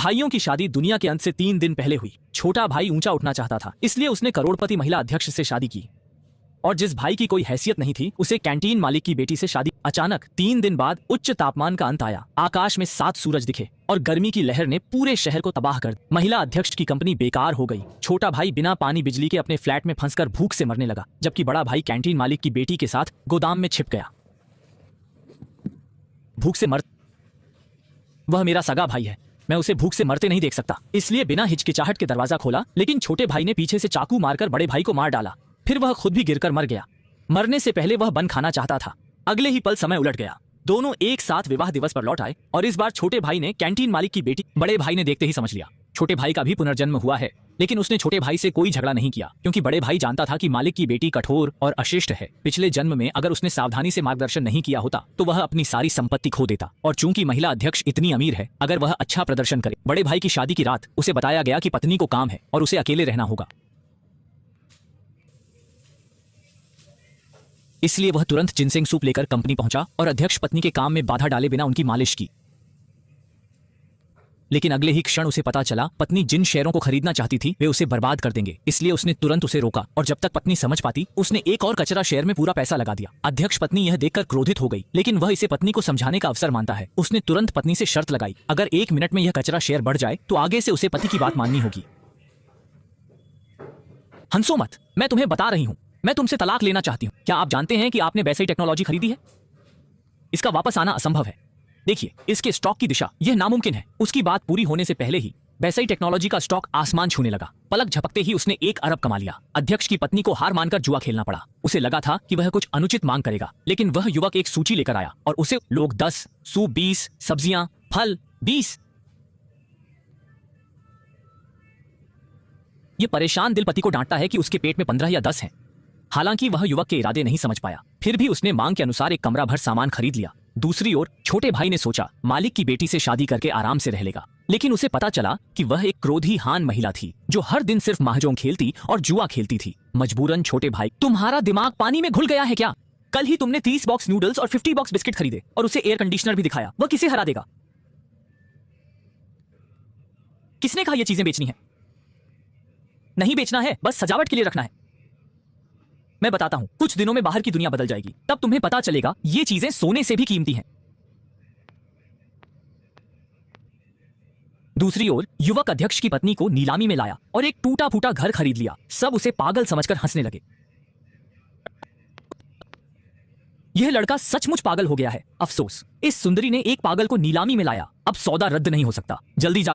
भाइयों की शादी दुनिया के अंत से 3 दिन पहले हुई। छोटा भाई ऊंचा उठना चाहता था, इसलिए उसने करोड़पति महिला अध्यक्ष से शादी की। और जिस भाई की कोई हैसियत नहीं थी, उसे कैंटीन मालिक की बेटी से शादी। अचानक 3 दिन बाद उच्च तापमान का अंत आया। आकाश में 7 सूरज दिखे और गर्मी की लहर ने पूरे शहर को तबाह कर दिया। महिला अध्यक्ष की कंपनी बेकार हो गई। छोटा भाई बिना पानी बिजली के अपने फ्लैट में फंसकर भूख से मरने लगा, जबकि बड़ा भाई कैंटीन मालिक की बेटी के साथ गोदाम में छिप गया। भूख से मर वह मेरा सगा भाई है, मैं उसे भूख से मरते नहीं देख सकता। इसलिए बिना हिचकिचाहट के दरवाजा खोला, लेकिन छोटे भाई ने पीछे से चाकू मारकर बड़े भाई को मार डाला। फिर वह खुद भी गिरकर मर गया। मरने से पहले वह बन खाना चाहता था। अगले ही पल समय उलट गया। दोनों एक साथ विवाह दिवस पर लौट आए और इस बार छोटे भाई ने कैंटीन मालिक की बेटी। बड़े भाई ने देखते ही समझ लिया छोटे भाई का भी पुनर्जन्म हुआ है, लेकिन उसने छोटे भाई से कोई झगड़ा नहीं किया, क्योंकि बड़े भाई जानता था कि मालिक की बेटी कठोर और अशिष्ट है। पिछले जन्म में अगर उसने सावधानी से मार्गदर्शन नहीं किया होता तो वह अपनी सारी संपत्ति खो देता। और चूंकि महिला अध्यक्ष इतनी अमीर है, अगर वह अच्छा प्रदर्शन करे। बड़े भाई की शादी की रात उसे बताया गया कि पत्नी को काम है और उसे अकेले रहना होगा। इसलिए वह तुरंत जिनसेंग सूप लेकर कंपनी पहुंचा और अध्यक्ष पत्नी के काम में बाधा डाले बिना उनकी मालिश की। लेकिन अगले ही क्षण उसे पता चला पत्नी जिन शेयरों को खरीदना चाहती थी वे उसे बर्बाद कर देंगे। इसलिए उसने तुरंत उसे रोका और जब तक पत्नी समझ पाती, उसने एक और कचरा शेयर में पूरा पैसा लगा दिया। अध्यक्ष पत्नी यह देखकर क्रोधित हो गई, लेकिन वह इसे पत्नी को समझाने का अवसर मानता है। उसने तुरंत पत्नी से शर्त लगाई, अगर 1 मिनट में यह कचरा शेयर बढ़ जाए तो आगे से उसे पति की बात माननी होगी। हंसो मत, मैं तुम्हें बता रही हूं, मैं तुमसे तलाक लेना चाहती हूं। क्या आप जानते हैं कि आपने वैसी टेक्नोलॉजी खरीदी है? इसका वापस आना असंभव है। देखिए, इसके स्टॉक की दिशा, यह नामुमकिन है। उसकी बात पूरी होने से पहले ही वैसी टेक्नोलॉजी का स्टॉक आसमान छूने लगा। पलक झपकते ही उसने 1 अरब कमा लिया। अध्यक्ष की पत्नी को हार मानकर जुआ खेलना पड़ा। उसे लगा था कि वह कुछ अनुचित मांग करेगा, लेकिन वह युवक एक सूची लेकर आया और उसे लोग 10, सूप 20, सब्जियां, फल 20। ये परेशान दिल पति को डांटता है कि उसके पेट में 15 या 10 हैं। हालांकि वह युवक के इरादे नहीं समझ पाया। फिर भी उसने मांग के अनुसार एक कमरा भर सामान खरीद लिया। दूसरी ओर छोटे भाई ने सोचा मालिक की बेटी से शादी करके आराम से रह लेगा, लेकिन उसे पता चला कि वह एक क्रोधी हान महिला थी जो हर दिन सिर्फ महजों खेलती और जुआ खेलती थी। मजबूरन छोटे भाई, तुम्हारा दिमाग पानी में घुल गया है क्या? कल ही तुमने 30 बॉक्स नूडल्स और 50 बॉक्स बिस्किट खरीदे और उसे एयर कंडीशनर भी दिखाया। वह किसे हरा देगा? किसने कहा यह चीजें बेचनी है? नहीं बेचना है, बस सजावट के लिए रखना है। मैं बताता हूं, कुछ दिनों में बाहर की दुनिया बदल जाएगी। तब तुम्हें पता चलेगा ये चीजें सोने से भी कीमती हैं। दूसरी ओर युवक अध्यक्ष की पत्नी को नीलामी में लाया और एक टूटा फूटा घर खरीद लिया। सब उसे पागल समझकर हंसने लगे। यह लड़का सचमुच पागल हो गया है। अफसोस, इस सुंदरी ने एक पागल को नीलामी में लाया। अब सौदा रद्द नहीं हो सकता। जल्दी जा